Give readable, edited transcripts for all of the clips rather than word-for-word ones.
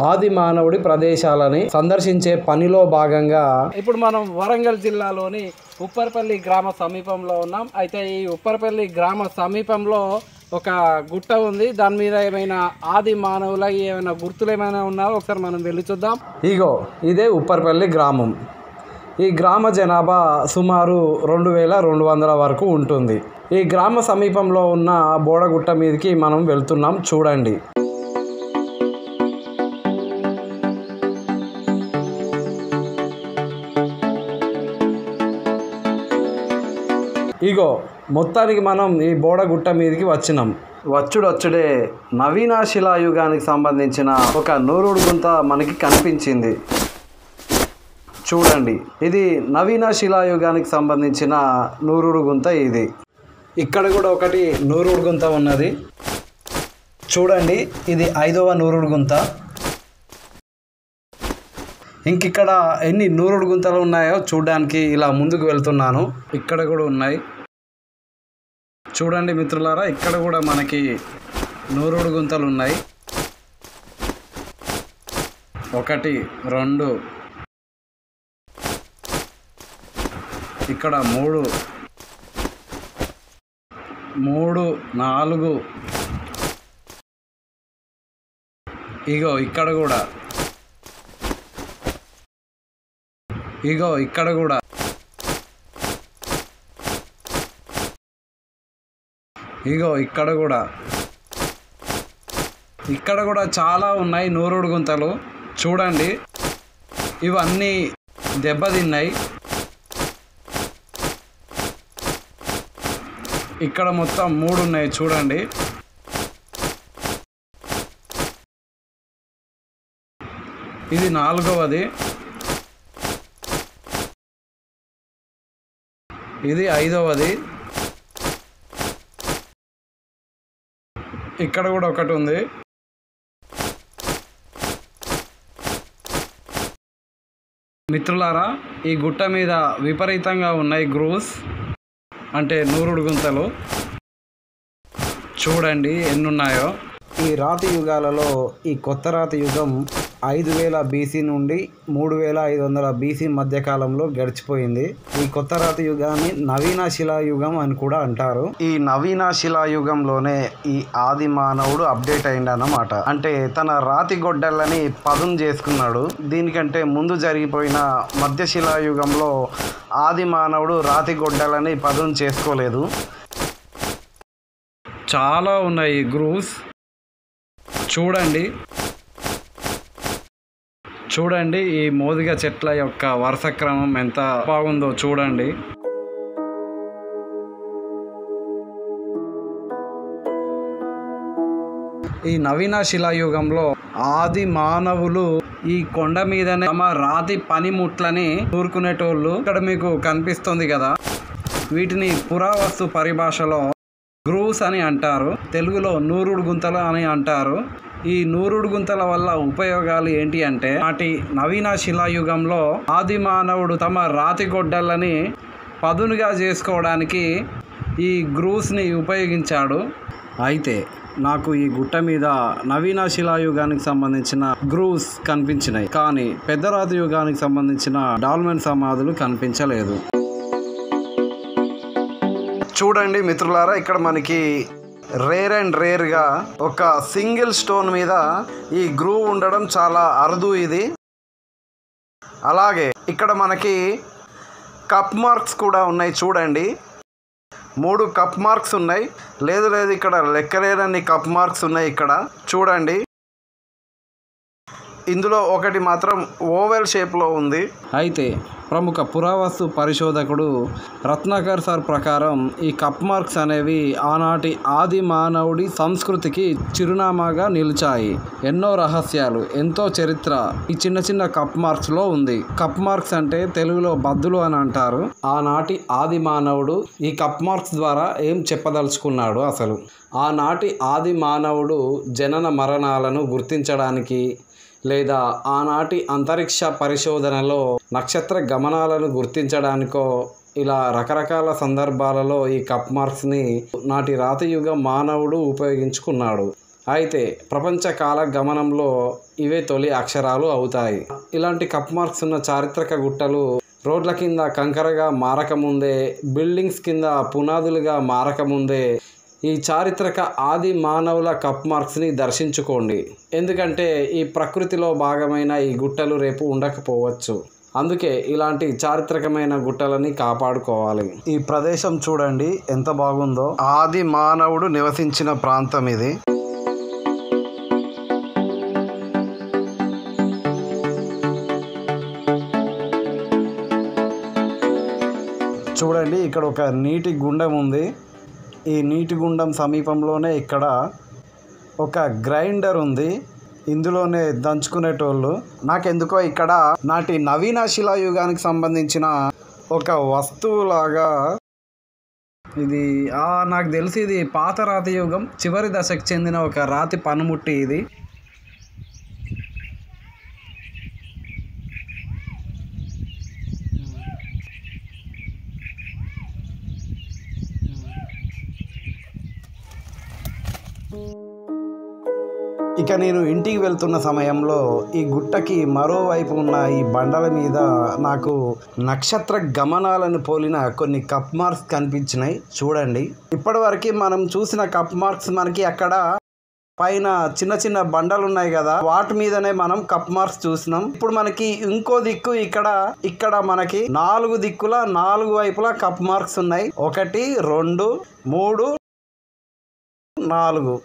ఆది మానవుడి ప్రదేశాలని సందర్శించే పనిలో భాగంగా ఇప్పుడు మనం వరంగల్ జిల్లాలోని ఉప్పర్పల్లి గ్రామ సమీపంలో ఉన్నాం. అయితే ఈ ఉప్పర్పల్లి గ్రామ సమీపంలో ఒక గుట్ట ఉంది. దాని మీద ఏమైనా ఆది మానవుల ఏమైనా గుర్తులు ఏమైనా ఉన్నాయో ఒకసారి మనం వెళ్ళి చూద్దాం. ఇగో ఇదే ఉప్పర్పల్లి గ్రామం. ఈ గ్రామ జనాభా సుమారు 2200 వరకు ఉంటుంది. ఈ గ్రామ సమీపంలో ఉన్న బోడగుట్ట మీదకి మనం వెళ్తున్నాం. చూడండి, ఇగో మొత్తానికి మనం ఈ బోడగుట్ట మీదకి వచ్చినాం. వచ్చుడే నవీన శిలాయుగానికి సంబంధించిన ఒక నూరుడు గుంత మనకి కనిపించింది. చూడండి, ఇది నవీన శిలాయుగానికి సంబంధించిన నూరుడు గుంత. ఇది ఇక్కడ కూడా ఒకటి నూరుడు గుంత ఉన్నది. చూడండి, ఇది 5వ నూరుడు గుంత. ఇంకిక్కడ ఎన్ని నూరుడు గుంతలు ఉన్నాయో చూడడానికి ఇలా ముందుకు వెళ్తున్నాను. ఇక్కడ కూడా ఉన్నాయి. చూడండి మిత్రులారా, ఇక్కడ కూడా మనకి నూరుడు గుంతలు ఉన్నాయి. 1 2 ఇక్కడ 3 4 ఇగో ఇక్కడ కూడా, ఇగో ఇక్కడ కూడా, ఇగో ఇక్కడ కూడా, ఇక్కడ కూడా చాలా ఉన్నాయి నూరుడు గుంతలు. చూడండి, ఇవన్నీ దెబ్బతిన్నాయి. ఇక్కడ మొత్తం 3 ఉన్నాయి. చూడండి, ఇది 4వది, ఇది 5వది. ఇక్కడ కూడా ఒకటి ఉంది. మిత్రులారా, ఈ గుట్ట మీద విపరీతంగా ఉన్నాయి గ్రూవ్స్, అంటే నూరుడు గుంతలు. చూడండి ఎన్నున్నాయో. ఈ రాతి యుగాలలో ఈ కొత్త రాతి యుగం 5000 బీసీ నుండి 3500 బీసీ మధ్యకాలంలో గడిచిపోయింది. ఈ కొత్త రాతి యుగాన్ని నవీన శిలాయుగం అని కూడా అంటారు. ఈ నవీన శిలాయుగంలోనే ఈ ఆది మానవుడు అప్డేట్ అయిందన్నమాట. అంటే తన రాతి గొడ్డళ్ళని పదును చేసుకున్నాడు. దీనికంటే ముందు జరిగిపోయిన మధ్య శిలాయుగంలో ఆది మానవుడు రాతి గొడ్డళ్ళని పదును చేసుకోలేదు. చాలా ఉన్నాయి గ్రూవ్స్. చూడండి ఈ మోదిగ చెట్ల యొక్క వరుస క్రమం ఎంత బాగుందో చూడండి. ఈ నవీన శిలాయుగంలో ఆది మానవులు ఈ కొండ మీదనే తమ రాతి పనిముట్లని కూరుకునేటోళ్ళు. ఇక్కడ మీకు కనిపిస్తుంది కదా, వీటిని పురావస్తు పరిభాషలో గ్రూవ్స్ అని అంటారు. తెలుగులో నూరుడు గుంతలు అని అంటారు. ఈ నూరుడు గుంతల వల్ల ఉపయోగాలు ఏంటి అంటే, నాటి నవీన శిలాయుగంలో ఆది మానవుడు తమ రాతి గొడ్డళ్ళని పదునుగా చేసుకోవడానికి ఈ గ్రూవ్స్ని ఉపయోగించాడు. అయితే నాకు ఈ గుట్ట మీద నవీన శిలాయుగానికి సంబంధించిన గ్రూవ్స్ కనిపించినాయి, కానీ పెద్ద రాతి యుగానికి సంబంధించిన డాల్మెన్ సమాధులు కనిపించలేదు. చూడండి మిత్రులారా, ఇక్కడ మనకి రేర్గా ఒక సింగిల్ స్టోన్ మీద ఈ గ్రూవ్ ఉండడం చాలా అరుదు ఇది. అలాగే ఇక్కడ మనకి కప్ మార్క్స్ కూడా ఉన్నాయి. చూడండి, 3 కప్ మార్క్స్ ఉన్నాయి. లేదు ఇక్కడ లెక్కలేనన్ని కప్ మార్క్స్ ఉన్నాయి. ఇక్కడ చూడండి, ఇందులో ఒకటి మాత్రం ఓవెల్ షేప్లో ఉంది. అయితే ప్రముఖ పురావస్తు పరిశోధకుడు రత్నాకర్ సార్ ప్రకారం ఈ కప్ మార్క్స్ అనేవి ఆనాటి ఆది మానవుడి సంస్కృతికి చిరునామాగా నిలిచాయి. ఎన్నో రహస్యాలు, ఎంతో చరిత్ర ఈ చిన్న కప్ మార్క్స్లో ఉంది. కప్ మార్క్స్ అంటే తెలుగులో బద్దులు అని అంటారు. ఆనాటి ఆది మానవుడు ఈ కప్ మార్క్స్ ద్వారా ఏం చెప్పదలుచుకున్నాడు అసలు? ఆనాటి ఆది మానవుడు జనన మరణాలను గుర్తించడానికి, లేదా ఆనాటి అంతరిక్ష పరిశోధనలో నక్షత్ర గమనాలను గుర్తించడానికో ఇలా రకరకాల సందర్భాలలో ఈ కప్ మార్క్స్ని నాటి రాతియుగ మానవుడు ఉపయోగించుకున్నాడు. అయితే ప్రపంచ కాల గమనంలో ఇవే తొలి అక్షరాలు అవుతాయి. ఇలాంటి కప్ మార్క్స్ ఉన్న చారిత్రక గుట్టలు రోడ్ల కింద కంకరగా మారకముందే, బిల్డింగ్స్ కింద పునాదులుగా మారకముందే ఈ చారిత్రక ఆది మానవుల కప్ మార్క్స్ని దర్శించుకోండి. ఎందుకంటే ఈ ప్రకృతిలో భాగమైన ఈ గుట్టలు రేపు ఉండకపోవచ్చు. అందుకే ఇలాంటి చారిత్రకమైన గుట్టలని కాపాడుకోవాలి. ఈ ప్రదేశం చూడండి ఎంత బాగుందో. ఆది మానవుడు నివసించిన ప్రాంతం ఇది. చూడండి ఇక్కడ ఒక నీటి గుండం ఉంది. ఈ నీటి గుండం సమీపంలోనే ఇక్కడ ఒక గ్రైండర్ ఉంది. ఇందులోనే దంచుకునేటోళ్ళు. నాకెందుకో ఇక్కడ నాటి నవీన శిలాయుగానికి సంబంధించిన ఒక వస్తువులాగా ఇది నాకు తెలిసి ఇది పాత రాతి యుగం చివరి దశకు చెందిన ఒక రాతి పనిముట్టి ఇది. ఇక నేను ఇంటికి వెళ్తున్న సమయంలో ఈ గుట్టకి మరోవైపు ఉన్న ఈ బండల మీద నాకు నక్షత్ర గమనాలను పోలిన కొన్ని కప్ మార్క్స్ కనిపించినాయి. చూడండి, ఇప్పటివరకు మనం చూసిన కప్ మార్క్స్ మనకి అక్కడ పైన చిన్న చిన్న బండలు ఉన్నాయి కదా, వాటి మీదనే మనం కప్ మార్క్స్ చూసినాం. ఇప్పుడు మనకి ఇంకో దిక్కు ఇక్కడ మనకి 4 దిక్కుల 4 వైపులా కప్ మార్క్స్ ఉన్నాయి. 1 2 3 4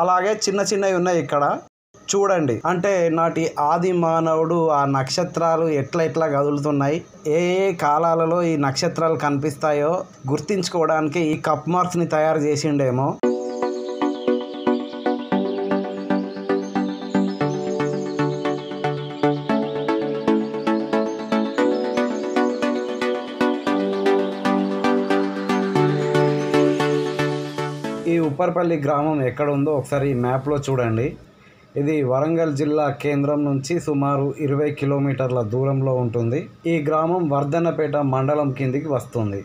అలాగే చిన్న చిన్నవి ఉన్నాయి ఇక్కడ. చూడండి, అంటే నాటి ఆది మానవుడు ఆ నక్షత్రాలు ఎట్లా కదులుతున్నాయి, ఏ కాలాలలో ఈ నక్షత్రాలు కనిపిస్తాయో గుర్తించుకోవడానికి ఈ కప్ మార్క్స్ని తయారు చేసిండేమో. ఈ ఉప్పర్పల్లి గ్రామం ఎక్కడ ఉందో ఒకసారి ఈ మ్యాప్లో చూడండి. ఇది వరంగల్ జిల్లా కేంద్రం నుంచి సుమారు 20 కిలోమీటర్ల దూరంలో ఉంటుంది. ఈ గ్రామం వర్ధన్నపేట మండలం కిందికి వస్తుంది.